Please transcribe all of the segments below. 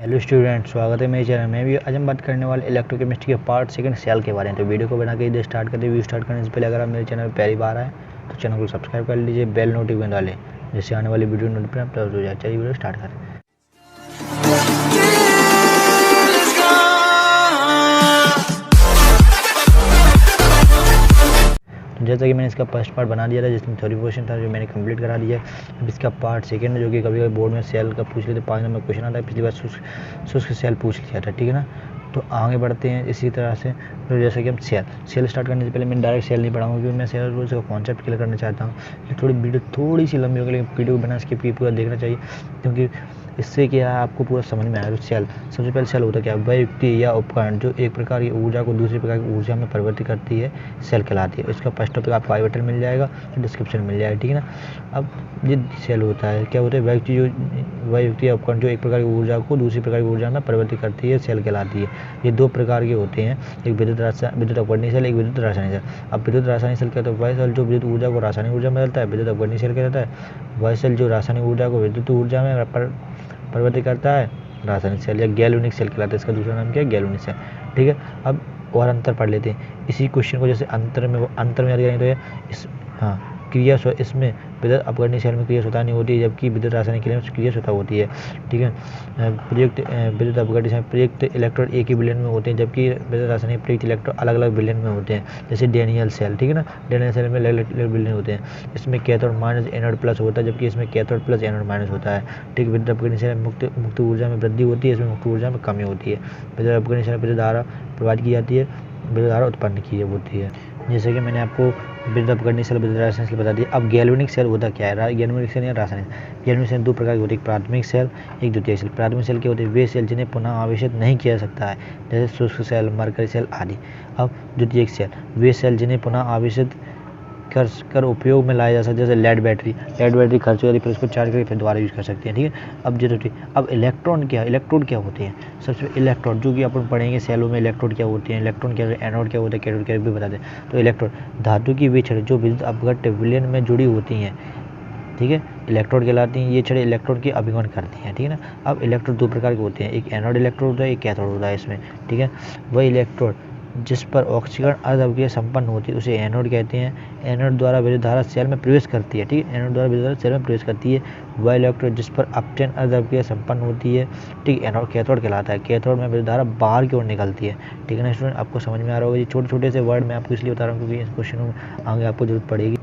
Hello student, स्वागत है मेरे चैनल में। भी आज हम बात करने वाले इलेक्ट्रोकेमिस्ट्री के पार्ट सेकंड सेल के बारे में। तो वीडियो को बना के स्टार्ट करते वीडियो स्टार्ट करने से पहले अगर आप मेरे चैनल पर पहली बार आए तो चैनल को सब्सक्राइब कर लीजिए, बेल नोटिफिकेशन डालें जिससे आने वाली वीडियो नोटिफिकेशन प्राप्त हो जाए। चलिए वीडियो स्टार्ट करें। जैसा कि मैंने इसका फर्स्ट पार्ट बना दिया था जिसमें थ्योरी पोर्शन था, जो मैंने कंप्लीट करा दिया है। अब इसका पार्ट सेकंड है, जो कि कभी कभी बोर्ड में सेल का पूछ लेते 5 नंबर क्वेश्चन आता है। पिछली बार शुष्क सेल पूछ लिया था, ठीक है ना। तो आगे बढ़ते हैं इसी तरह से। तो जैसे कि हम सेल स्टार्ट करने से पहले मैं डायरेक्ट सेल नहीं पढ़ाऊंगा, क्योंकि मैं सेल रूल्स का कॉन्सेप्ट क्लियर करना चाहता हूँ। थोड़ी वीडियो थोड़ी सी लंबी होगी, लेकिन वीडियो को बिना स्किप किए पूरा देखना चाहिए, क्योंकि इससे क्या है आपको पूरा समझ में आएगा। सेल सबसे पहले सेल होता क्या है? वह युक्ति या उपकरण जो एक प्रकार की ऊर्जा को दूसरी प्रकार की ऊर्जा में परिवर्तित करती है, सेल कहलाती है। इसका फर्स्ट टॉपिक आपको आई बटन मिल जाएगा, डिस्क्रिप्शन मिल जाएगा, ठीक है ना। अब ये सेल होता है, क्या होता है? वह युक्ति या उपकरण जो एक प्रकार की ऊर्जा को दूसरी प्रकार की ऊर्जा में परिवर्तित करती है, सेल कहलाती है। ये दो प्रकार के होते हैं, एक विद्युत अपवर्तनीय सेल, एक विद्युत रासायनिक सेल। अब विद्युत रासायनिक सेल क्या होता है? वह सेल जो विद्युत ऊर्जा को रासायनिक ऊर्जा में बदलता है, विद्युत अपवर्तनीय सेल कहलाता है। वह सेल जो रासायनिक ऊर्जा को विद्युत ऊर्जा में परिवर्तित करता है, रासायनिक सेल या गैल्वेनिक सेल कहलाता है। इसका दूसरा नाम क्या है? गैल्वेनिक सेल, ठीक है। अब और अंतर पढ़ लेते हैं इसी क्वेश्चन को। जैसे अंतर में याद करेंगे तो ये क्रिया इसमें विद्युत अपवर्तनीय सेल में क्रिया स्वतः नहीं होती है, जबकि विद्युत रासायनिक सेल में क्रिया स्वतः होती है, ठीक है। प्रयुक्त विद्युत अपवर्तनीय सेल प्रयुक्त इलेक्ट्रॉन एक ही विलयन में होते हैं, जबकि विद्युत रासायनिक प्रयुक्त इलेक्ट्रॉन अलग अलग विलयन में होते हैं। जैसे डेनियल सेल, ठीक है ना। डेनियल सेल में अलग अलग विलयन होते हैं। इसमें कैथोड माइनस एनोड प्लस होता है, जबकि इसमें कैथोड प्लस एनोड माइनस होता है, ठीक। विद्युत अपवर्तनीय सेल में मुक्त ऊर्जा में वृद्धि होती है, इसमें मुक्त ऊर्जा में कमी होती है। विद्युत अपवर्तनीय सेल में विद्युत धारा प्रवाहित की जाती है, विद्युत धारा उत्पन्न की होती है। जैसे कि मैंने आपको विद्युत अपवर्तनीय सेल, विद्युत रासायनिक सेल बता दिया। अब गैल्वेनिक सेल होता क्या है? गैल्वेनिक सेल या रासायनिक गैल्वेनिक सेल दो प्रकार की होती है, प्राथमिक सेल, एक द्वितीयक सेल। प्राथमिक सेल क्या होते हैं? वे सेल जिन्हें पुनः आवेशित नहीं किया जा सकता है, जैसे शुष्क सेल, मरकरी सेल आदि। अब द्वितीयक सेल वे सेल जिन्हें पुनः आवेशित कर उपयोग में लाया जा सकता है, जैसे लेड बैटरी खर्च हो जाती है, फिर उसको चार्ज करके फिर दोबारा यूज़ कर सकते हैं, ठीक है। अब इलेक्ट्रॉन क्या होते हैं? सबसे इलेक्ट्रॉन जो कि अपन पढ़ेंगे सेलों में, इलेक्ट्रॉन क्या होते हैं, इलेक्ट्रॉन क्या, एनोड क्या होता है, कैथोड क्या भी बता दें। तो इलेक्ट्रॉन धातु की वे छड़ें जो विद्युत अपघट्य विलयन में जुड़ी होती हैं, ठीक है, इलेक्ट्रोड कहलाती हैं। ये छड़ें इलेक्ट्रॉन के अभिगमन करती हैं, ठीक है ना। अब इलेक्ट्रोड दो प्रकार के होते हैं, एक एनोड इलेक्ट्रोड होता है, एक कैथोड होता है इसमें, ठीक है। वह इलेक्ट्रोड जिस पर ऑक्सीकरण अर्ध अवक्रिया संपन्न होती है उसे एनोड कहते हैं। एनोड द्वारा विद्युत धारा सेल में प्रवेश करती है, ठीक है। एनोड द्वारा विद्युत धारा सेल में प्रवेश करती है। वह इलेक्ट्रोड जिस पर अपचयन अर्ध अवक्रिया संपन्न होती है, ठीक, एनोड कैथोड कहलाता है। कैथोड में विद्युत धारा बाहर की ओर निकलती है, ठीक है ना स्टूडेंट। आपको समझ में आ रहा होगा। ये छोटे छोटे से वर्ड मैं आपको इसलिए बता रहा हूँ क्योंकि इस क्वेश्चन में आगे आपको जरूरत पड़ेगी।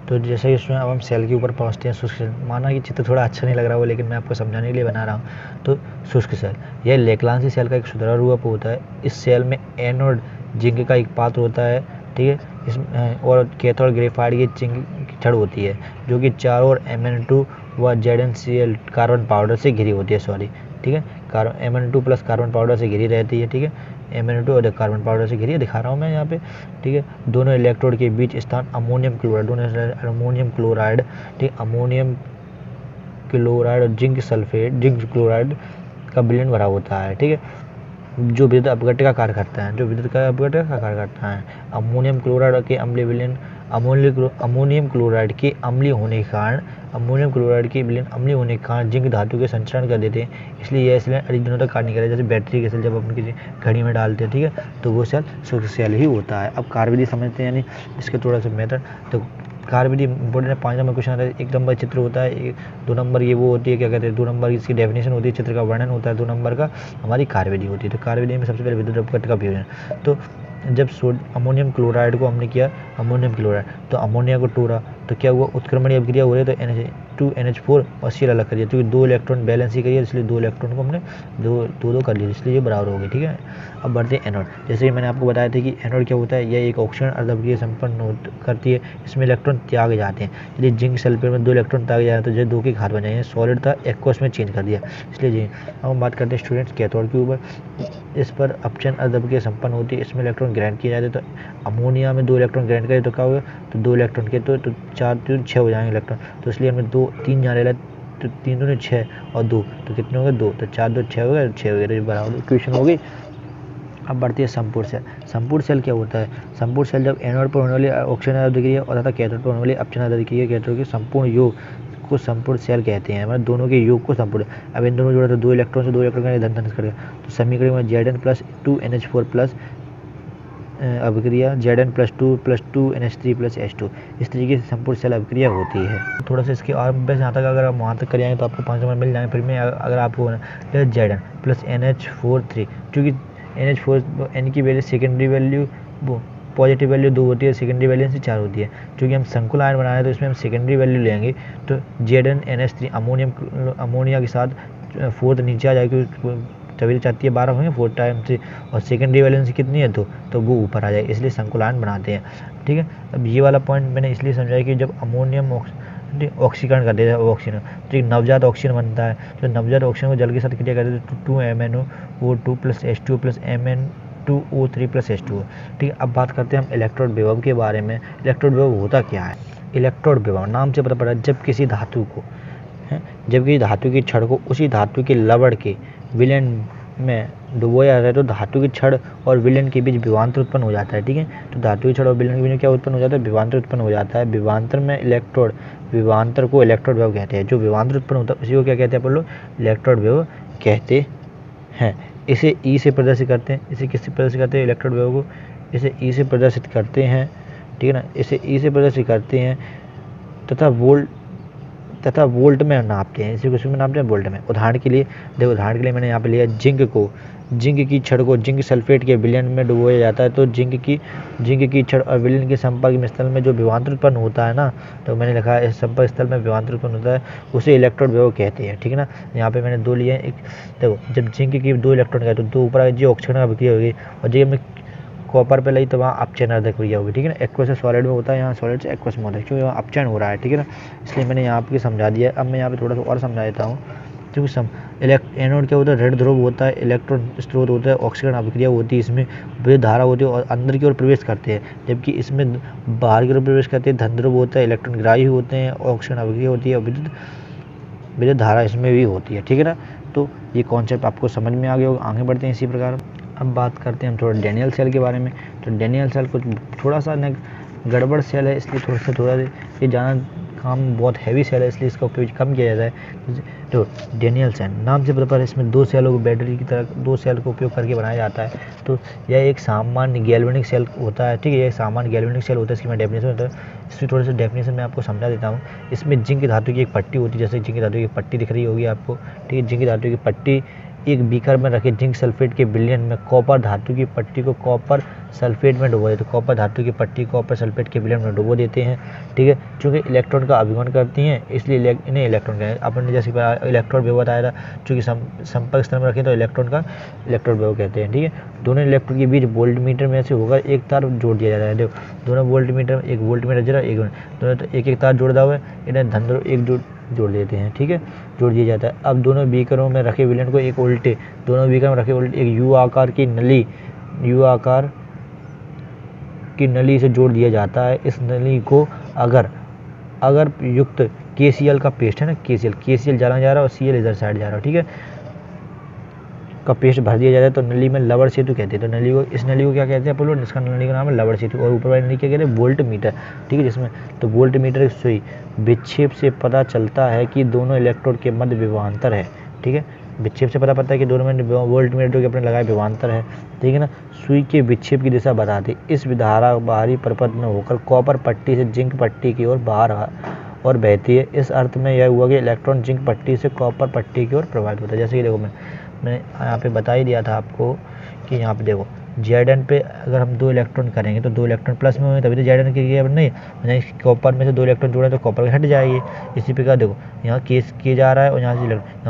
तो जैसे इसमें अब हम सेल के ऊपर पहुंचते हैं। शुष्क सेल, माना कि चित्र थोड़ा अच्छा नहीं लग रहा हो, लेकिन मैं आपको समझाने के लिए बना रहा हूँ। तो शुष्क सेल यह लेक्लांसी सेल का एक सुधारा रूप होता है। इस सेल में एनोड जिंक का एक पात्र होता है, ठीक है। इसमें और कैथोड ग्रेफाइट की जिंक की छड़ होती है, जो कि चारों ओर Mn2 व ZnCl कार्बन पाउडर से घिरी होती है, ठीक है। Mn2 प्लस कार्बन पाउडर से घिरी रहती है, ठीक है। Mn2 और कार्बन पाउडर से घिरी दिखा रहा हूँ मैं यहाँ पे, ठीक है। दोनों इलेक्ट्रोड के बीच स्थान अमोनियम क्लोराइड, ठीक, अमोनियम क्लोराइड और जिंक क्लोराइड का विलयन भरा होता है, ठीक है, जो विद्युत अपघट्य का कार्य करता है। अमोनियम क्लोराइड के अम्लीय विलयन अमोनियम क्लोराइड के अम्लीय होने के कारण जिंक धातु के संचरण कर देते हैं, इसलिए यह सेल अधिक दिनों तक कार्य नहीं करेगा। जैसे बैटरी के सेल जब अपन किसी घड़ी में डालते हैं, ठीक है, तो वो सेल शुष्क सेल ही होता है। अब कार्यविधि समझते हैं, यानी इसके थोड़ा सा मेथड। तो कार्यविधि इंपॉर्टेंट है। 5 नंबर क्वेश्चन आता है। 1 नंबर चित्र होता है, 2 नंबर ये वो होती है, क्या कहते हैं, 2 नंबर इसकी डेफिनेशन होती है, चित्र का वर्णन होता है, 2 नंबर का हमारी कार्यविधि होती है। तो कार्यविधि में सबसे पहले विद्युत अपघट्य का वियोजन। तो जब अमोनियम क्लोराइड को हमने किया, तो अमोनिया को तोड़ा, तो क्या हुआ, उत्क्रमणीय अभिक्रिया हो रही है, तो NH2NH4 और Cl अलग कर दिया, क्योंकि 2 इलेक्ट्रॉन बैलेंस ही करिए, इसलिए 2 इलेक्ट्रॉन को हमने दो कर लिया, इसलिए ये बराबर हो गई, ठीक है। अब बढ़ते हैं एनोड। जैसे कि मैंने आपको बताया था कि एनोड क्या होता है, यह एक ऑक्सीजन अर्ध अभिक्रिया संपन्न करती है, इसमें इलेक्ट्रॉन त्यागे जाते हैं। यदि जिंक सल्फेट में 2 इलेक्ट्रॉन त्यागे जाते हैं तो जो 2 के घात बन जाएंगे, सॉलिड था एक्वस में चेंज कर दिया, इसलिए जी। अब हम बात करते हैं स्टूडेंट्स कैथोड के ऊपर। इस पर अपचयन अर्ध अभिक्रिया संपन्न होती है, इसमें इलेक्ट्रॉन ग्रहण किए जाते हैं। तो अमोनिया में 2 इलेक्ट्रॉन ग्रहण करें तो क्या होगा, तो 2 इलेक्ट्रॉन के तो 4 3 6 हो जाएंगे इलेक्ट्रॉन, तो इसलिए हमें 2 3 जाने लगा, तो 3 दूनी 6 और 2, तो कितने हो गए 2, तो 4 2 6 हो गए, 6 हो गए, तो बराबर इक्वेशन हो गई। अब बढ़ती है संपूर्ण सेल। संपूर्ण सेल क्या होता है? संपूर्ण सेल जब एनोड पर होने वाली ऑक्सीजन अभिक्रिया और तथा कैथोड पर होने वाली अपचयन अभिक्रिया कैथोड के संपूर्ण योग को संपूर्ण शेल कहते हैं, मतलब दोनों के योग को संपूर्ण। अब इन दोनों जोड़ा तो 2 इलेक्ट्रॉन से 2 इलेक्ट्रॉन का धन धन करेगा, तो समीकरण में Zn+2NH4 प्लस अभिक्रिया Zn+2+2NH3+H2 इस तरीके से संपूर्ण शेल अभिक्रिया होती है। थोड़ा सा इसके और बस यहाँ तक अगर आप वहाँ तक कर जाएंगे तो आपको 5 नंबर मिल जाएंगे। फिर में अगर आपको Zn+NH4 क्योंकि NH4 N की वैल्यू सेकेंडरी वैल्यू वो पॉजिटिव वैल्यू 2 होती है, सेकेंडरी वैल्यू से 4 होती है। क्योंकि हम संकुल आयन बना रहे हैं तो इसमें हम सेकेंडरी वैल्यू लेंगे, तो ZnNH3 अमोनिया के साथ 4 नीचे आ जाएगी, तभी चाहती है 12 होंगे 4 टाइम्स से, और सेकेंडरी वैलेंसी कितनी है तो वो ऊपर आ जाए, इसलिए संकुल आयन बनाते हैं। ठीक है, अब ये वाला पॉइंट मैंने इसलिए समझाया कि जब अमोनियम ऑक्सीकरण कर देता है ऑक्सीजन, तो एक नवजात ऑक्सीजन बनता है, तो नवजात ऑक्सीजन को जल के साथ क्रिया करते हैं तो 2MnO2 + H2 + Mn2O3 + H2O। ठीक है, अब बात करते हैं हम इलेक्ट्रोड विभव के बारे में। इलेक्ट्रोड विभव होता क्या है? इलेक्ट्रोड विभव नाम से पता पड़ा जब किसी धातु की छड़ को उसी धातु के लवण के विलयन में डुबोया जाता है तो धातु की छड़ और विलयन के बीच विभवांतर उत्पन्न हो जाता है। ठीक है, तो धातु की छड़ और विलयन के बीच क्या उत्पन्न हो जाता है? विभवांतर उत्पन्न हो जाता है। विभवांतर में विभवांतर को इलेक्ट्रोड विभव कहते हैं। जो विभवांतर उत्पन्न होता है उसी को क्या कहते हैं अपन लोग? इलेक्ट्रोड विभव कहते हैं। इसे ई से प्रदर्शित करते हैं। इसे किससे प्रदर्शित करते हैं? इलेक्ट्रोड विभव को इसे ई से प्रदर्शित करते हैं। ठीक है ना, इसे ई से प्रदर्शित करते हैं तथा वोल्ट में नापते हैं। इसी को में नापते हैं वोल्ट में। उदाहरण के लिए देखो, उदाहरण के लिए मैंने यहाँ पे लिया जिंक की छड़ को जिंक सल्फेट के विलयन में डुबोया जाता है, तो जिंक की छड़ और विलयन के संपर्क स्थल में जो विभवांतर उत्पन्न होता है ना, तो मैंने लिखा है इस संपर्क स्थल में विभवांतर उत्पन्न होता है, उसे इलेक्ट्रोड विभव कहते हैं। ठीक है ना, यहाँ पे मैंने 2 लिए हैं। एक देखो, जब जिंक की 2 इलेक्ट्रॉन गए तो 2 ऊपर आ गए, जो ऑक्सीजन का अभिक्रिया होगी, और जब हमने कॉपर पे लाई तो वहाँ अपचयन अभिक्रिया होगी। ठीक है ना, एक्वस से सॉलिड में होता है, यहाँ सॉलिड से एक्वस में होता है, क्योंकि वहाँ अपचयन हो रहा है। ठीक है ना, इसलिए मैंने यहाँ पे समझा दिया। अब मैं यहाँ पे थोड़ा सा और समझा देता हूँ। क्योंकि एनोड क्या होता है? ऋण ध्रुव होता है, इलेक्ट्रॉन स्रोत होता है, ऑक्सीजन अभिक्रिया होती है, इसमें विद्युत धारा होती है और अंदर की ओर प्रवेश करते हैं, जबकि इसमें बाहर की ओर प्रवेश करते हैं, धन ध्रुव होता है, इलेक्ट्रॉन ग्राही होते हैं, ऑक्सीजन अभिक्रिया होती है, विद्युत धारा इसमें भी होती है। ठीक है ना, तो ये कॉन्सेप्ट आपको समझ में आ गया होगा। आगे बढ़ते हैं इसी प्रकार। अब बात करते हैं हम थोड़ा डैनियल सेल के बारे में। तो डैनियल सेल कुछ थोड़ा सा न गड़बड़ सेल है, इसलिए थोड़ा ये जाना काम बहुत हैवी सेल है, इसलिए इसका उपयोग कम किया जाता है। तो डैनियल सेल नाम से पता पड़ा, इसमें 2 सेलों को बैटरी की तरह 2 सेल का उपयोग करके बनाया जाता है। तो यह एक सामान्य गैल्वेनिक सेल होता है। ठीक है, यह सामान्य गैल्वेनिक सेल होता है। इसकी मैं डेफिनेशन होता है, इसमें थोड़ा सा डेफिनेशन मैं आपको समझा देता हूँ। इसमें जिंक धातु की एक पट्टी होती है, जैसे जिंक धातु की पट्टी दिख रही होगी आपको। ठीक है, जिंक धातु की पट्टी एक बीकर में रखे जिंक सल्फेट के विलयन में कॉपर धातु की पट्टी को कॉपर सल्फेट में डुबो देते हैं। कॉपर धातु की पट्टी कॉपर सल्फेट के विलयन में डुबो देते हैं। ठीक है, चूँकि इलेक्ट्रॉन का अभिगमन करती हैं, इसलिए इन्हें इलेक्ट्रॉन कहते हैं। अपन ने जैसे इलेक्ट्रॉन विभव बताया था, चूँकि संपर्क स्थल में रखें तो इलेक्ट्रॉन का इलेक्ट्रॉन विभव कहते हैं। ठीक है, दोनों इलेक्ट्रॉन के बीच वोल्ट मीटर में से होकर एक तार जोड़ दिया जाता है। देखो, दोनों वोल्ट मीटर, एक वोल्ट मीटर जरा एक दोनों तो एक तार जोड़ दिया हुआ है, इन्हें धन ध्रुव एक जोड़ देते हैं। ठीक है, जोड़ दिया जाता है। अब दोनों बीकरों में रखे विलयन को एक उल्टे एक यू आकार की नली से जोड़ दिया जाता है। इस नली को अगर युक्त KCl का पेस्ट है ना, KCl जाना जा रहा है और Cl इधर साइड जा रहा है। ठीक है, का पेस्ट भर दिया जाता है तो नली में लवण सेतु कहते हैं। तो इस नली को क्या कहते हैं अपन? इसका नली का नाम है लवण सेतु। और ऊपर वाली नली क्या कहते हैं? Volt meter. ठीक है, जिसमें तो वोल्ट मीटर की सुई विक्षेप से पता चलता है कि दोनों इलेक्ट्रोड के मध्य विभवांतर है। ठीक है, विक्षेप से पता पड़ता है कि दोनों में वोल्ट मीटर जो कि अपने लगाए विभवांतर है। ठीक है ना, सुई के विक्षेप की दिशा बताती। इस धारा बाहरी परपथ में होकर कॉपर पट्टी से जिंक पट्टी की ओर बाहर और बहती है। इस अर्थ में यह हुआ कि इलेक्ट्रॉन जिंक पट्टी से कॉपर पट्टी की ओर प्रभावित होता है। जैसे कि देखो, मैंने यहाँ पे बता ही दिया था आपको कि यहाँ पे देखो Zn पे अगर हम 2 इलेक्ट्रॉन करेंगे तो 2 इलेक्ट्रॉन प्लस में होंगे, तभी तो Zn की क्रिया नहीं, कॉपर में से 2 इलेक्ट्रॉन जोड़े तो कॉपर हट जाएगी। इसी प्रकार देखो, यहाँ केस किया जा रहा है और यहाँ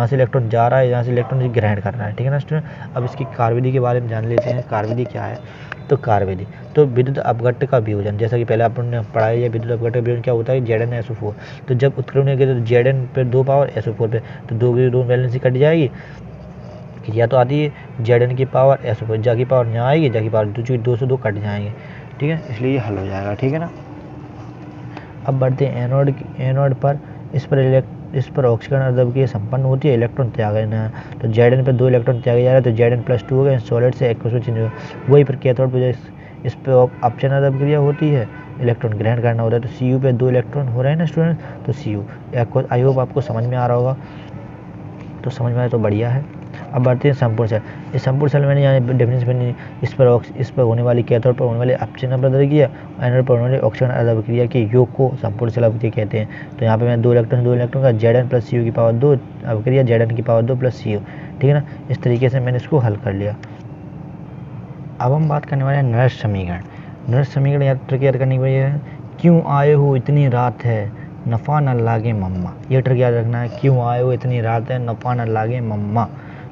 से इलेक्ट्रॉन जा रहा है, यहाँ से इलेक्ट्रॉन ग्रहण कर रहा है। ठीक है ना स्टूडेंट, अब इसकी कार्यविधि के बारे में जान लेते हैं। कार्यविधि क्या है? तो कार्यविधि तो विद्युत अपघट्ट का वियोजन, जैसा कि पहले आपने पढ़ा है, विद्युत अपघट्ट का वियोजन क्या होता है? Zn/SO4। तो जब उत्क्रमण होगी तो Zn पे 2 पावर, SO4 पे तो 2 की 2 वैलेंसी कट जाएगी। क्रिया तो आती है Zn की पावर, SO4 जा की पावर यहाँ आएगी, जा की पावर 2 से 2 कट जाएंगे। ठीक है, इसलिए ये हल हो जाएगा। ठीक है ना, अब बढ़ते हैं एनोड पर। इस पर ऑक्सीकरण अर्धविक्रिया संपन्न होती है, इलेक्ट्रॉन त्यागे ना। तो Zn पे 2 इलेक्ट्रॉन त्यागे जा रहे हैं तो Zn+2 हो गए, सॉलिड से एक्वस में चेंज हो। वही पर कैथोड पर इस पर अपचयन अर्धविक्रिया होती है, इलेक्ट्रॉन ग्रहण करना होता है। तो Cu पे 2 इलेक्ट्रॉन हो रहे हैं ना स्टूडेंट, तो Cu आई होप आपको समझ में आ रहा होगा। तो समझ में आए तो बढ़िया है। अब बढ़ते हैं संपूर्ण सेल। इस संपूर्ण सेल मैंने यहाँ डेफिनेशन में इस पर होने वाली कैथोड पर होने वाले अपचयन अभिक्रिया किया, एनोड पर होने वाली ऑक्सीकरण अभिक्रिया के योग को संपूर्ण सेल अभिक्रिया कहते हैं। तो यहाँ पे मैं 2 इलेक्ट्रॉन का Zn प्लस Cu की पावर 2 अभिक्रिया Zn की पावर 2 प्लस Cu, ठीक है ना। इस तरीके से मैंने इसको हल कर लिया। अब हम बात करने वाले हैं नर्स समीकरण। नर्स समीकरण याद करने के लिए क्यों आए हो इतनी रात है नफ़ा न लागे मम्मा, ये ट्रिक याद रखना है। क्यों आए हो इतनी रात है नफ़ा न लागे मम्मा।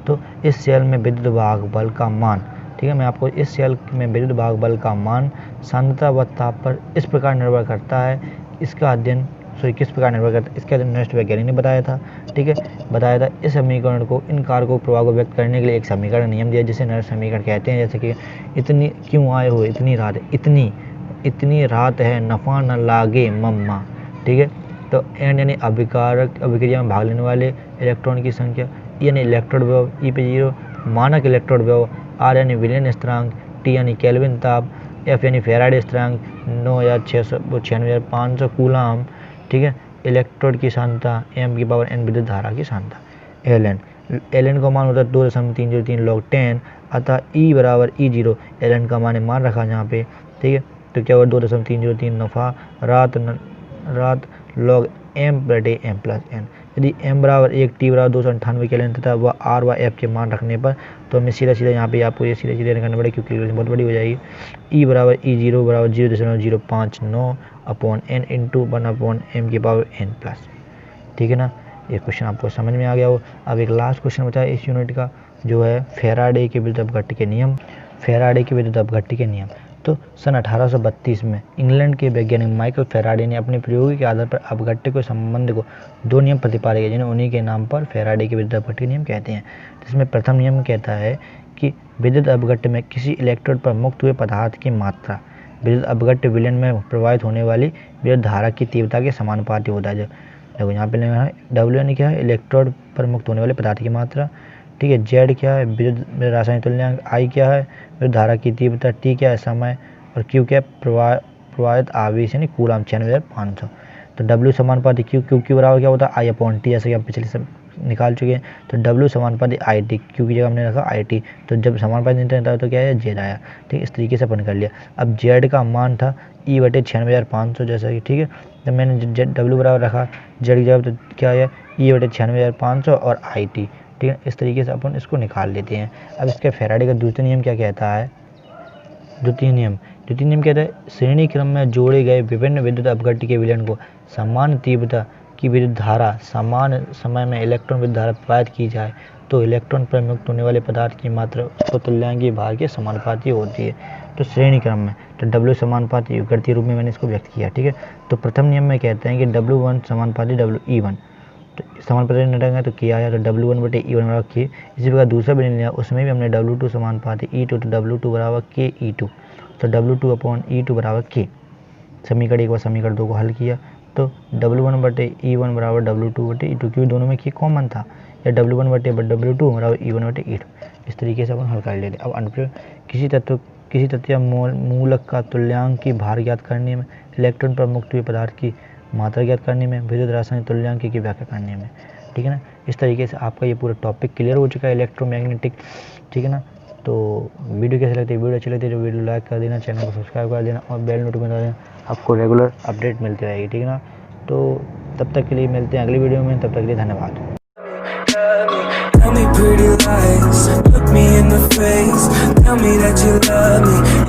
तो इस सेल में विद्युत वाहक बल का मान, ठीक है, मैं आपको इस सेल में विद्युत वाहक बल का मान सांद्रता व ताप पर इस प्रकार निर्भर करता है। इसका अध्ययन किस प्रकार निर्भर करता है, इसका अध्ययन नर्स वैज्ञानिक ने बताया था, ठीक है, बताया था। इस समीकरण को, इन कारकों प्रभाव को व्यक्त करने के लिए एक समीकरण नियम दिया जिसे नर्स समीकरण कहते हैं। जैसे कि इतनी क्यों आए हो इतनी रात, इतनी रात है नफ़ा न लागे मम्मा, ठीक है। तो एन यानी अभिकारक अभिक्रिया में भाग लेने वाले इलेक्ट्रॉन की संख्या, यानी इलेक्ट्रोड विभव, ई पे 0 मानक इलेक्ट्रोड विभव, आर यानी विलयन स्थिरांक, टी यानी केल्विन ताप, एफ यानी फैराडे स्थिरांक 96,500 कूलाम, ठीक है। इलेक्ट्रोड की सांद्रता, एम की पावर एन विद्युत धारा की सांद्रता। एल का मान होता है 2.303 log 10, अतः ई बराबर E0 एल का मान रखा यहाँ पे, ठीक है। तो क्या हुआ 2.303 नफ़ा रात log m बटे m प्लस n। यदि m बराबर 1, टी बराबर 298 केल्विन तथा वह आर व एफ के मान रखने पर, तो हमें सीधा यहाँ पे आपको ये सीधे करना पड़ेगा क्योंकि कैलकुलेशन बहुत बड़ी हो जाएगी। ई बराबर E0 बराबर 0.059 अपॉन n इंटू 1/m की पावर n प्लस, ठीक है ना। ये क्वेश्चन आपको समझ में आ गया हो। अब एक लास्ट क्वेश्चन बचा है इस यूनिट का, जो है फैराडे के विद्युत अपघट्य के नियम। फैराडे के विद्युत अपघट्य के नियम। तो सन 1832 में इंग्लैंड के वैज्ञानिक माइकल फैराडे ने अपने प्रयोग के आधार पर अपघट्य के संबंध को 2 नियम प्रतिपादित किए, जिन्हें उन्हीं के नाम पर फैराडे के विद्युत अपघट्य नियम कहते हैं। जिसमें प्रथम नियम कहता है कि विद्युत अपघट्य में किसी इलेक्ट्रोड पर मुक्त हुए पदार्थ की मात्रा विद्युत अपघट्य विलयन में प्रवाहित होने वाली विद्युत धारा की तीव्रता के समानुपाती होता है। देखो यहाँ पे लेना है डब्ल्यू यानी क्या है, इलेक्ट्रोड पर मुक्त होने वाले पदार्थ की मात्रा, ठीक है। जेड क्या है, विद्युत रासायनिक तुल्यांक। आई क्या है, विद्युत धारा की तीव्रता। टी क्या है, समय। और क्यू क्या है, प्रवाहित आवेश यानी कूलाम 96,500। तो डब्ल्यू समानुपाती क्यू बराबर क्या होता है, आई अपॉन टी, जैसे कि हम पिछले सब निकाल चुके हैं। तो डब्ल्यू समानुपाती आई टी, क्यू की जगह हमने रखा आई टी। तो जब समानुपाती नहीं रहता तो क्या है, जेड आया, ठीक। इस तरीके से अपन कर लिया। अब जेड का मान था ई बटे 96,500 जैसा कि, ठीक है। तो मैंने डब्ल्यू बराबर रखा जेड की जगह, तो क्या है ई बटे 96,500 और आई टी, ठीक है। इस तरीके से अपन इसको निकाल लेते हैं। अब इसके फैराडे का द्वितीय नियम क्या कहता है, द्वितीय नियम कहता है श्रेणी क्रम में जोड़े गए विभिन्न विद्युत अपघट्य के विलयन को समान तीव्रता की विद्युत धारा समान समय में इलेक्ट्रॉन विद्युत धारा प्रवाहित की जाए तो इलेक्ट्रॉन पर मुक्त होने वाले पदार्थ की मात्रा उसको तुल्यांकीय भार के समानुपाती होती है। तो श्रेणी क्रम में, तो डब्ल्यू समानुपाती गणितीय रूप में मैंने इसको व्यक्त किया, ठीक है। तो प्रथम नियम में कहते हैं कि W1 समानुपाती WE1, तो समानुपाती नहीं रहेगा तो किया है, तो W1 बटे E1 बराबर के। इसी प्रकार दूसरा भी लिया, उसमें भी हमने W2 समानुपाती E2, तो W2 बराबर के E2, तो W2 अपॉन E2 बराबर के। समीकरण एक बार समीकरण 2 को हल किया, तो W1 बटे E1 बराबर W2 बटे E2, क्योंकि दोनों में के कॉमन था, या W1 बटे W2 बराबर E1 बटे E2। इस तरीके से अपन हल कर लेते। अब अनुप्रयोग किसी तत्व या मूलक का तुल्यांक की भार ज्ञात करने में, इलेक्ट्रॉन पर मुक्त हुए पदार्थ की मात्रा ज्ञात करने में, विद्युत रासायनिक तुल्यांक की व्याख्या करने में, ठीक है ना। इस तरीके से आपका ये पूरा टॉपिक क्लियर हो चुका है इलेक्ट्रोमैग्नेटिक, ठीक है ना। तो वीडियो कैसे लगती है, वीडियो अच्छी लगती है तो वीडियो लाइक कर देना, चैनल को सब्सक्राइब कर देना और बेल नोटिफिकेशन दबा देना, आपको रेगुलर अपडेट मिलती रहेगी, ठीक है ना। तो तब तक के लिए मिलते हैं अगली वीडियो में, तब तक के लिए धन्यवाद। Tell me pretty lies, look me in the face, tell me that you love me.